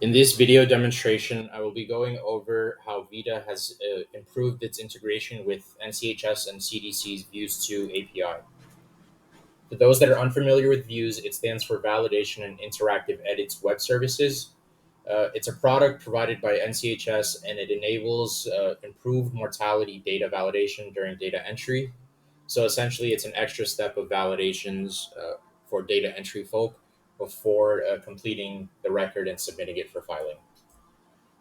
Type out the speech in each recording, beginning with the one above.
In this video demonstration, I will be going over how Vita has improved its integration with NCHS and CDC's Views 2 API. For those that are unfamiliar with Views, it stands for Validation and Interactive Edits Web Services. It's a product provided by NCHS and it enables improved mortality data validation during data entry. So essentially, it's an extra step of validations for data entry folk before completing the record and submitting it for filing.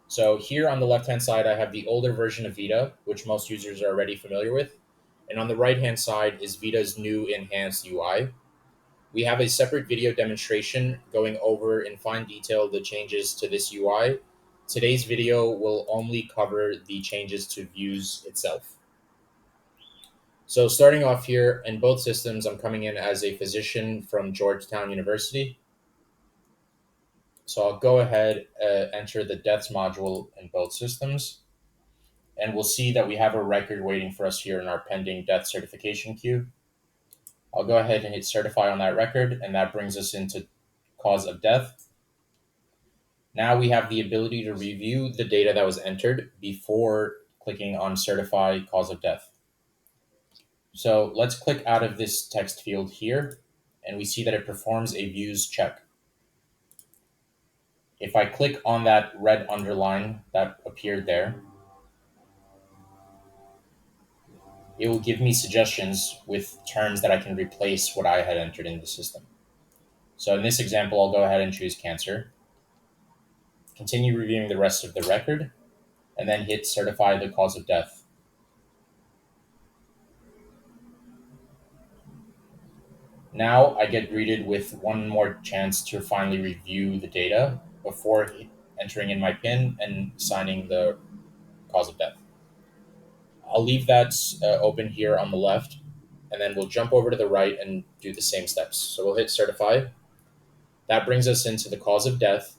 So here on the left-hand side, I have the older version of Vita, which most users are already familiar with. And on the right-hand side is Vita's new enhanced UI. We have a separate video demonstration going over in fine detail the changes to this UI. Today's video will only cover the changes to Views itself. So starting off here, in both systems, I'm coming in as a physician from Georgetown University. So I'll go ahead, enter the deaths module in both systems. And we'll see that we have a record waiting for us here in our pending death certification queue. I'll go ahead and hit certify on that record, and that brings us into cause of death. Now we have the ability to review the data that was entered before clicking on certify cause of death. So let's click out of this text field here, and we see that it performs a views check. If I click on that red underline that appeared there, it will give me suggestions with terms that I can replace what I had entered in the system. So in this example, I'll go ahead and choose cancer, continue reviewing the rest of the record, and then hit certify the cause of death. Now I get greeted with one more chance to finally review the data before entering in my PIN and signing the cause of death. I'll leave that open here on the left, and then we'll jump over to the right and do the same steps. So we'll hit certify. That brings us into the cause of death,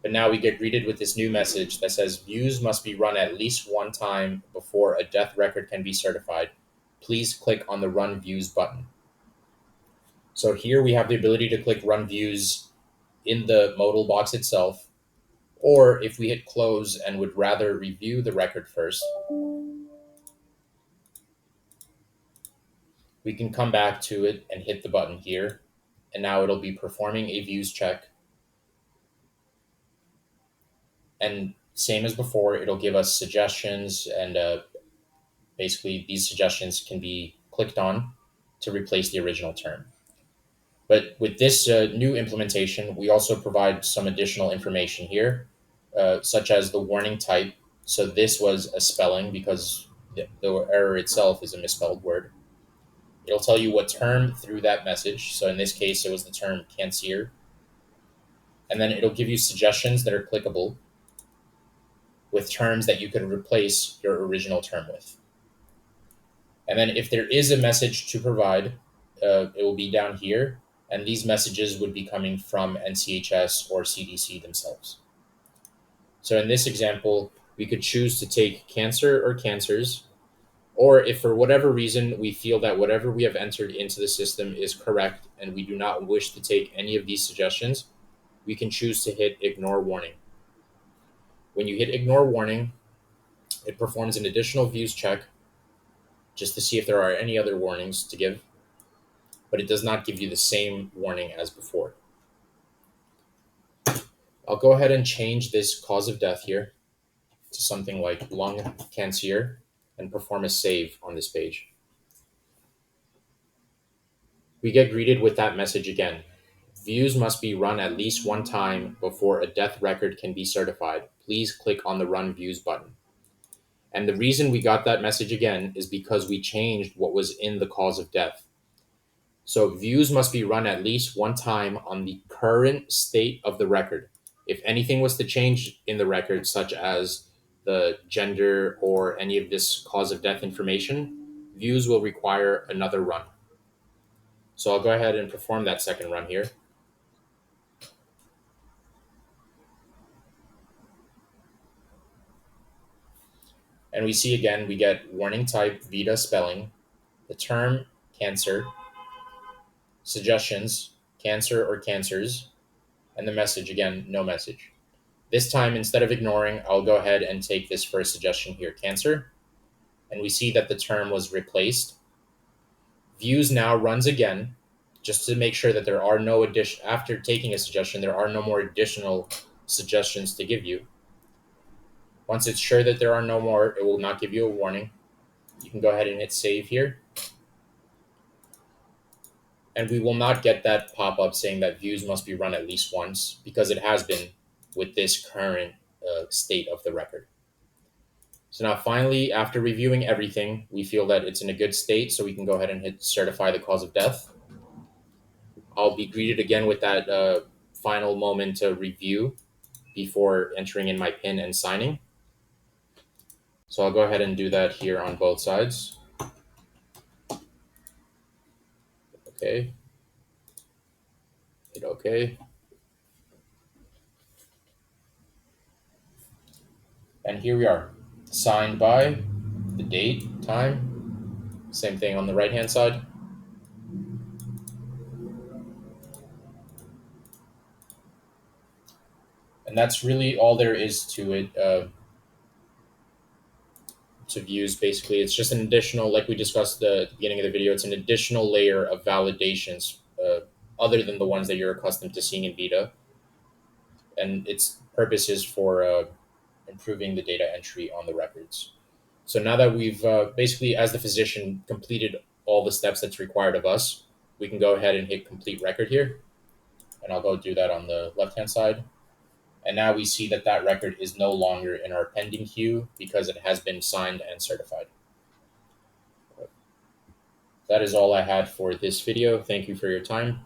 but now we get greeted with this new message that says views must be run at least one time before a death record can be certified. Please click on the Run Views button. So here we have the ability to click Run Views in the modal box itself, or if we hit close and would rather review the record first, we can come back to it and hit the button here, and now it'll be performing a views check. And same as before, it'll give us suggestions, and basically these suggestions can be clicked on to replace the original term. But with this new implementation, we also provide some additional information here, such as the warning type. So this was a spelling because the error itself is a misspelled word. It'll tell you what term through that message. So in this case, it was the term cancer. And then it'll give you suggestions that are clickable with terms that you could replace your original term with. And then if there is a message to provide, it will be down here. And these messages would be coming from NCHS or CDC themselves. So in this example, we could choose to take cancer or cancers, or if for whatever reason we feel that whatever we have entered into the system is correct and we do not wish to take any of these suggestions, we can choose to hit ignore warning. When you hit ignore warning, it performs an additional views check just to see if there are any other warnings to give, but it does not give you the same warning as before. I'll go ahead and change this cause of death here to something like lung cancer and perform a save on this page. We get greeted with that message again. Views must be run at least one time before a death record can be certified. Please click on the Run Views button. And the reason we got that message again is because we changed what was in the cause of death. So views must be run at least one time on the current state of the record. If anything was to change in the record, such as the gender or any of this cause of death information, views will require another run. So I'll go ahead and perform that second run here. And we see again, we get warning type, Vita spelling, the term cancer, suggestions, cancer or cancers, and the message again, no message. This time, instead of ignoring, I'll go ahead and take this first suggestion here, cancer, and we see that the term was replaced. Views now runs again, just to make sure that there are no addition after taking a suggestion, there are no more additional suggestions to give you. Once it's sure that there are no more, it will not give you a warning. You can go ahead and hit save here. And we will not get that pop-up saying that views must be run at least once, because it has been with this current state of the record. So now finally, after reviewing everything, we feel that it's in a good state, so we can go ahead and hit certify the cause of death. I'll be greeted again with that final moment to review before entering in my PIN and signing. So I'll go ahead and do that here on both sides. Okay. Hit OK. And here we are, signed by the date, time, same thing on the right hand side. And that's really all there is to it. To views, basically, it's just an additional, like we discussed at the beginning of the video, it's an additional layer of validations other than the ones that you're accustomed to seeing in Vita. And its purpose is for improving the data entry on the records. So now that we've basically, as the physician, completed all the steps that's required of us, we can go ahead and hit complete record here. And I'll go do that on the left-hand side. And now we see that that record is no longer in our pending queue because it has been signed and certified. That is all I had for this video. Thank you for your time.